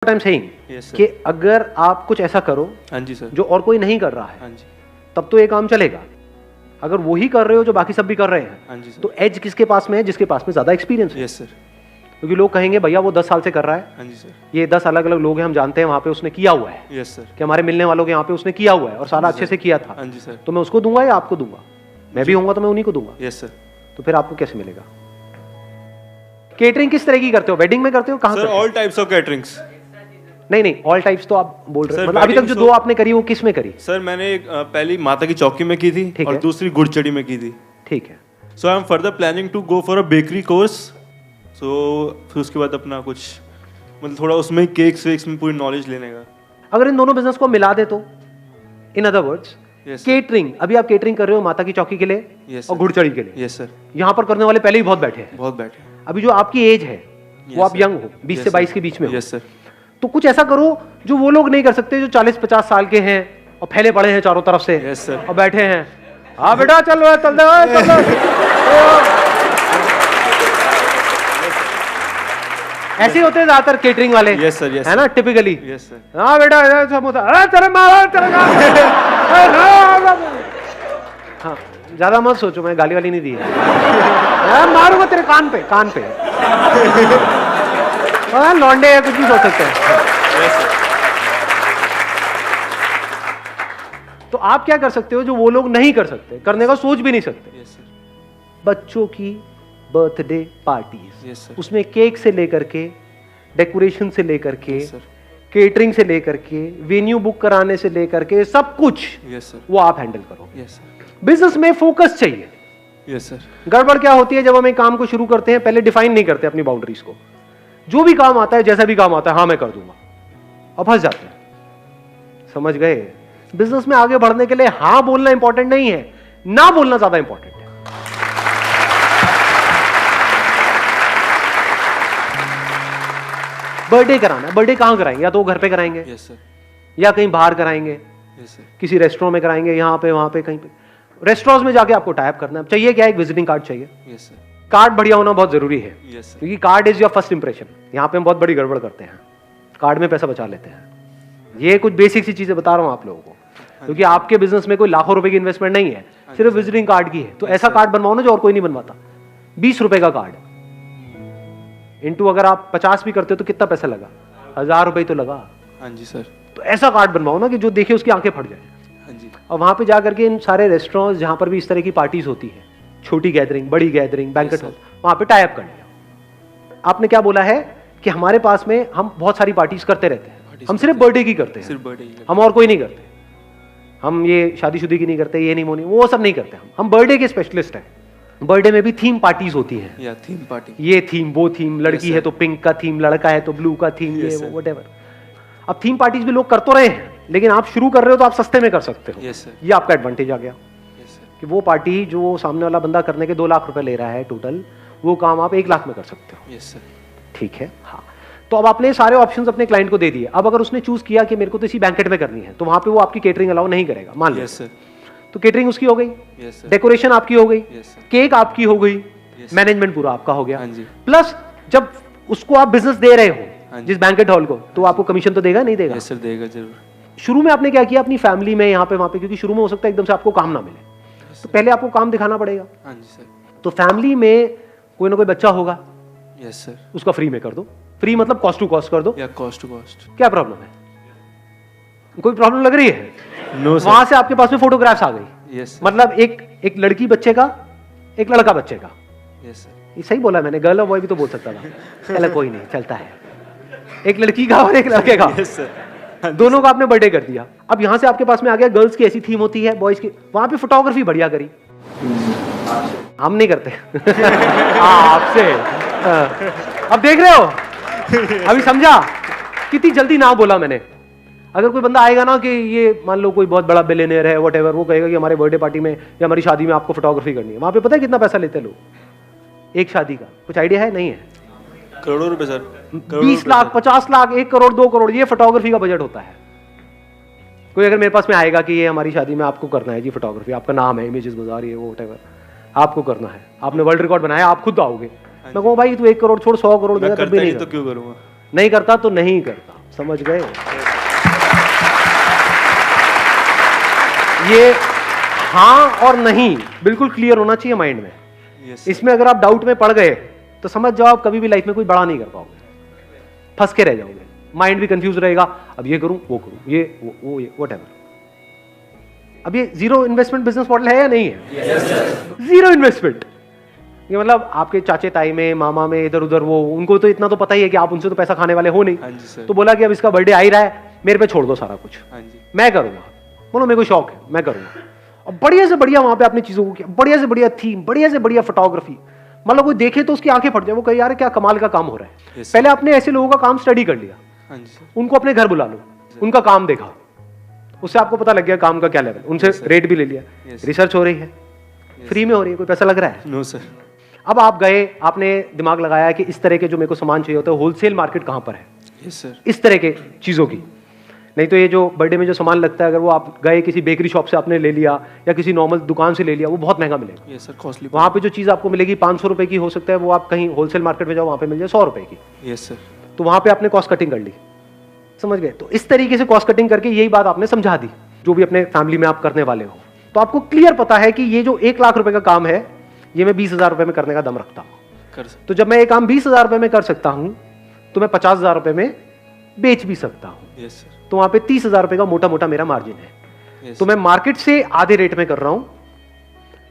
I am saying कि अगर आप कुछ ऐसा करो हाँ जी सर, जो और कोई नहीं कर रहा है हाँ जी, तब तो ये काम चलेगा। अगर वो ही कर रहे हो जो बाकी सब भी कर रहे हैं, हाँ जी सर, तो एज किसके पास में है? जिसके पास में ज्यादा एक्सपीरियंस है। यस सर, क्योंकि लोग कहेंगे भैया वो 10 साल से कर रहा है, हाँ जी सर, ये 10 अलग अलग लोग हैं, हम जानते हैं वहां पे उसने किया हुआ है, यस सर, कि हमारे मिलने वालों के यहाँ पे उसने किया हुआ है और सारा अच्छे से किया था, हाँ जी सर, तो मैं उसको दूंगा या आपको दूंगा? मैं भी होऊंगा तो मैं उन्हीं को दूंगा। Yes sir. तो फिर आपको कैसे मिलेगा? केटरिंग किस तरह की करते हो? वेडिंग में करते हो? कहाँ सर करते हो? All types of caterings. नहीं, ऑल टाइप्स तो आप बोल रहे सर, हो, मतलब अभी तक जो wedding दो आपने करी वो किस में करी? सर मैंने पहली माता की चौकी में की थी ठीक और है। दूसरी गुड़चड़ी में की थी। ठीक है। So I am further planning to go for a bakery course. So फिर उसके बाद अपना कुछ मतलब थोड़ा उसमें केक्स वेक्स में पूरी नॉलेज लेने का। अगर इन दोनों बिजनेस को मिला दे तो, in other words, yes sir, catering, अभी आप केटरिंग कर रहे हो माता की चौकी के लिए यस और सर, घुड़चड़ी के लिए, यस सर, यहाँ पर करने वाले पहले ही बहुत बैठे हैं। बहुत बैठे। अभी जो आपकी एज है वो Yes, आप sir. यंग हो, 20 Yes, से sir. 22 के बीच में हो, यस सर, तो कुछ ऐसा करो जो वो लोग नहीं कर सकते जो 40-50 साल के हैं और फैले पड़े हैं चारों तरफ से। यस सर, और बैठे हैं, हाँ बेटा चल रहा चल रहा चल रहा। ऐसे ही होते हैं ज्यादातर केटरिंग वाले, यस सर, यस है ना, टिपिकली। यस सर, हाँ बेटा समोसा, अरे तेरे मारा तेरे हाँ, ज्यादा मत सोचो, मैं गाली वाली नहीं दी है। हाँ, मारूंगा तेरे कान पे, कान पे। हाँ, लौंडे है, कुछ भी सोच सकते हैं। यस सर, तो आप क्या कर सकते हो जो वो लोग नहीं कर सकते, करने का सोच भी नहीं सकते? यस सर, बच्चों की बर्थडे पार्टीज, यस सर, उसमें केक से लेकर के, डेकोरेशन से लेकर के, यस सर, केटरिंग से लेकर के, वेन्यू बुक कराने से लेकर के, सब कुछ यस सर, वो आप हैंडल करो। यस सर, बिजनेस में फोकस चाहिए। यस सर, गड़बड़ क्या होती है, जब हम एक काम को शुरू करते हैं पहले डिफाइन नहीं करते अपनी बाउंड्रीज को। जो भी काम आता है, जैसा भी काम आता है, हाँ मैं कर दूंगा, अब फंस जाते हैं। समझ गए? बिजनेस में आगे बढ़ने के लिए हाँ बोलना इंपॉर्टेंट नहीं है, ना बोलना ज्यादा इंपॉर्टेंट है। बर्थडे कराना है, बर्थडे कहां कराएंगे? या तो वो घर पे कराएंगे, यस सर, या कहीं बाहर कराएंगे, यस सर, किसी रेस्टोरेंट में कराएंगे, यहाँ पे वहां पे कहीं पे। रेस्टोरेंट में जाके आपको टाइप करना है। चाहिए क्या? एक विजिटिंग कार्ड चाहिए। यस सर, कार्ड बढ़िया होना बहुत जरूरी है, यस सर, क्योंकि card is your first impression. यहाँ पे हम बहुत बड़ी गड़बड़ करते हैं, कार्ड में पैसा बचा लेते हैं। ये कुछ बेसिक सी चीजें बता रहा हूँ आप लोगों को, क्योंकि आपके बिजनेस में कोई लाखों रुपए की इन्वेस्टमेंट नहीं है, सिर्फ विजिटिंग कार्ड की है। तो ऐसा कार्ड बनवाओ ना जो और कोई नहीं बनवाता। 20 रुपए का कार्ड इंटू अगर आप 50 भी करते हो तो कितना पैसा लगा? 1000 रुपए तो लगा। हाँ जी सर, तो ऐसा कार्ड बनवाओ ना कि जो देखे उसकी आंखें फट जाए। हाँ जी, और वहां पे जा करके इन सारे रेस्टोरेंट्स जहां पर भी इस तरह की पार्टीज होती है, छोटी गैदरिंग, बड़ी गैदरिंग, बैंकेट हॉल, वहां पे टाई अप कर लिया। आपने क्या बोला है कि हमारे पास में हम बहुत सारी पार्टीज करते रहते हैं, हम सिर्फ बर्थडे की करते हैं, सिर्फ बर्थडे ही हम और कोई नहीं करते। हम ये शादीशुदी की नहीं करते, ये नहीं मोनी, वो सब नहीं करते। हम बर्थडे के स्पेशलिस्ट हैं। बर्थडे में भी थीम पार्टीज होती हैं, या थीम पार्टी। ये थीम, वो थीम, लड़की है तो पिंक का थीम, लड़का है तो ब्लू का थीम, ये वो व्हाटएवर। अब थीम पार्टीज भी लोग कर तो रहे हैं, लेकिन आप शुरू कर रहे हो तो आप सस्ते में कर सकते हो। यस सर, ये आपका एडवांटेज आ गया यस सर, कि वो पार्टी जो सामने वाला बंदा करने के 2 लाख रुपए ले रहा है टोटल, वो काम आप 1 लाख में कर सकते हो। यस सर, ठीक है, हाँ। तो अब आपने सारे ऑप्शंस अपने क्लाइंट को दे दिए। अब अगर उसने चूज किया कि मेरे को तो इसी बैंकेट में करनी है, तो वहां पे वो आपकी केटरिंग अलाउ नहीं करेगा, मान लो। यस सर, तो केटरिंग उसकी हो गई, यस सर, डेकोरेशन आपकी हो गई, यस सर, केक आपकी हो गई, Yes, मैनेजमेंट पूरा आपका हो गया। हाँ जी, प्लस जब उसको आप बिजनेस दे रहे हो, हाँ जी, जिस बैंकेट हॉल को, तो आपको कमीशन तो देगा नहीं देगा? यस सर, देगा जरूर। शुरू में आपने क्या किया अपनी फैमिली में, यहाँ पे वहां पे, क्योंकि शुरू में हो सकता है एकदम से आपको काम ना मिले, तो पहले आपको काम दिखाना पड़ेगा। हाँ जी सर, तो फैमिली में कोई ना कोई बच्चा होगा, यस सर, उसका फ्री में कर दो। फ्री मतलब कॉस्ट टू कॉस्ट कर दो। या कॉस्ट टू कॉस्ट। क्या प्रॉब्लम है? कोई प्रॉब्लम लग रही है? नो सर, वहां से आपके पास में फोटोग्राफ्स आ गई, यस सर, मतलब एक लड़की बच्चे का, एक लड़का बच्चे का। यस सर, ये सही बोला मैंने? गर्ल और बॉय भी तो बोल सकता था। चलो कोई नहीं, चलता है। एक लड़की का और एक लड़के का, यस सर, दोनों का आपने बर्थडे कर दिया। अब यहां से आपके पास में आ गया, गर्ल्स की ऐसी थीम होती है, बॉयज की, वहां पे फोटोग्राफी बढ़िया करी। हम नहीं करते। आपसे अब देख रहे हो, अभी समझा कितनी जल्दी ना बोला मैंने। अगर कोई बंदा आएगा ना कि ये मान लो कोई बहुत बड़ा बिलियनियर है, व्हाटएवर, वो कहेगा कि हमारे बर्थडे पार्टी में या हमारी शादी में आपको फोटोग्राफी करनी है, वहां पे पता है कितना पैसा लेते हैं लोग एक शादी का? कुछ आइडिया है? नहीं है? करोड़ों रुपए सर, 20 लाख, 50 लाख, 1 करोड़, 2 करोड़, ये फोटोग्राफी का बजट होता है। कोई अगर मेरे पास में आएगा कि ये हमारी शादी में आपको करना है जी फोटोग्राफी, आपका नाम है इमेजेस बाजार, ये वो व्हाटएवर, आपको करना है, आपने वर्ल्ड रिकॉर्ड बनाया, आप खुद आओगे, मैं कहूँ भाई तू 1 करोड़ छोड़ 100 करोड़ देगा, तब भी नहीं तो क्यों करूंगा? नहीं करता तो नहीं करता। समझ गए? ये हाँ और नहीं बिल्कुल क्लियर होना चाहिए माइंड में। यस इसमें अगर आप डाउट में पड़ गए तो समझ जाओ आप कभी भी लाइफ में कोई बड़ा नहीं कर पाओगे, फंस के रह जाओगे, माइंड भी कंफ्यूज रहेगा, अब ये करूं वो करूं, ये वो ये व्हाटएवर। अब ये जीरो इन्वेस्टमेंट बिजनेस मॉडल है या नहीं है? Zero investment. ये मतलब आपके चाचे ताई में, मामा में, इधर उधर, वो उनको तो इतना तो पता ही है कि आप उनसे तो पैसा खाने वाले हो नहीं। हाँ जी सर। तो बोला कि अब इसका बर्थडे आ ही रहा है, मेरे पे छोड़ दो सारा कुछ, हाँ जी मैं करूंगा। बोलो मेरे को शौक है, मैं करूंगा। और बढ़िया से बढ़िया वहां पे आपने चीजों को किया, बढ़िया से बढ़िया थीम, बढ़िया से बढ़िया फोटोग्राफी, मतलब कोई देखे तो उसकी आंखें फट जाए, वो कहे यार क्या कमाल का काम हो रहा है। Yes, पहले आपने ऐसे लोगों का काम स्टडी कर लिया, हाँ जी सर। उनको अपने घर बुला लो, उनका काम देखा, उससे आपको पता लग गया काम का क्या लेवल, उनसे रेट भी ले लिया, रिसर्च हो रही है, फ्री में हो रही है, कोई पैसा लग रहा है? No sir. अब आप गए, आपने दिमाग लगाया कि इस तरह के जो मेरे को सामान चाहिए होता है, होलसेल मार्केट कहां पर है, यस सर। इस तरह के चीजों की। नहीं तो ये जो बर्थडे में जो सामान लगता है, अगर वो आप गए किसी बेकरी शॉप से आपने ले लिया या किसी नॉर्मल दुकान से ले लिया, वो बहुत महंगा मिलेगा। Yes sir, costly. वहां पे जो चीज आपको मिलेगी 500 रुपए की, हो सकता है वो आप कहीं होलसेल मार्केट में जाओ वहां पे मिल जाए 100 रुपए की। Yes sir. तो वहां पे आपने कॉस्ट कटिंग कर ली, समझ गए? तो इस तरीके से कॉस्ट कटिंग करके यही बात आपने समझा दी, जो भी अपने फैमिली में आप करने वाले हो। तो आपको क्लियर पता है कि ये जो 1 लाख रुपए का काम है, ये मैं 20,000 रुपए में करने का दम रखता हूँ। कर सकते। तो जब मैं ये काम 20,000 रुपए में कर सकता हूं तो मैं 50,000 रुपए में बेच भी सकता हूं। Yes sir. तो वहां पे 30,000 रुपए का मोटा मोटा मेरा मार्जिन है। यस। तो मैं मार्केट से आधे रेट में कर रहा हूं,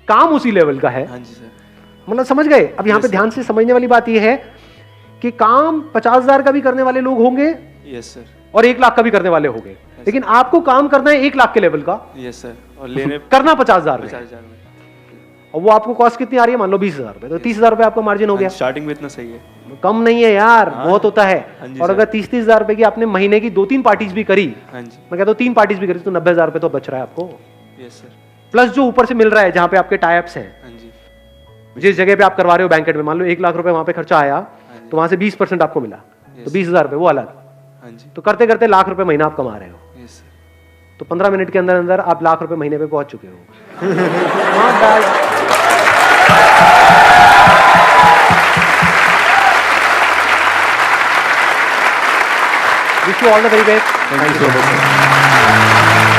काम उसी लेवल का है। हाँ जी सर। मतलब समझ गए? अब यहां पे Yes, ध्यान से समझने वाली बात यह है कि काम 50,000 का भी करने वाले लोग होंगे यस सर। और 1 लाख का भी करने वाले होंगे, लेकिन आपको काम करना है 1 लाख के लेवल का, यस सर। और लेने करना 50,000 में, 50,000 में। और वो आपको कॉस्ट कितनी आ रही है? मान लो 20,000 रुपए, तो 30,000 रुपए आपका मार्जिन हो गया। स्टार्टिंग में इतना सही है। कम नहीं है यार, हाँ, बहुत होता है। हाँ जी और सर। अगर 30,000 रुपए की आपने महीने की 2-3 पार्टीज भी करी, हाँ जी। मैं कहता हूँ 3 पार्टीज भी करी, तो 90,000 रुपए तो बच रहा है आपको, यस सर। प्लस जो ऊपर से मिल रहा है जहां पे आपके टाइप्स हैं, हाँ जी। जिस जगह पे आप करवा रहे हो बैंकेट में, मान लो 1 लाख रुपए वहां पे खर्चा आया, जी। तो वहां से 20% आपको मिला, तो 20,000 रुपए वो अलग। हाँ जी। तो करते करते लाख रुपए महीना आप कमा रहे हो, यस सर। तो 15 मिनट के अंदर अंदर आप लाख रुपए महीने पे पहुंच चुके हो। Not bad. Wish you all the very best. Thank you so much.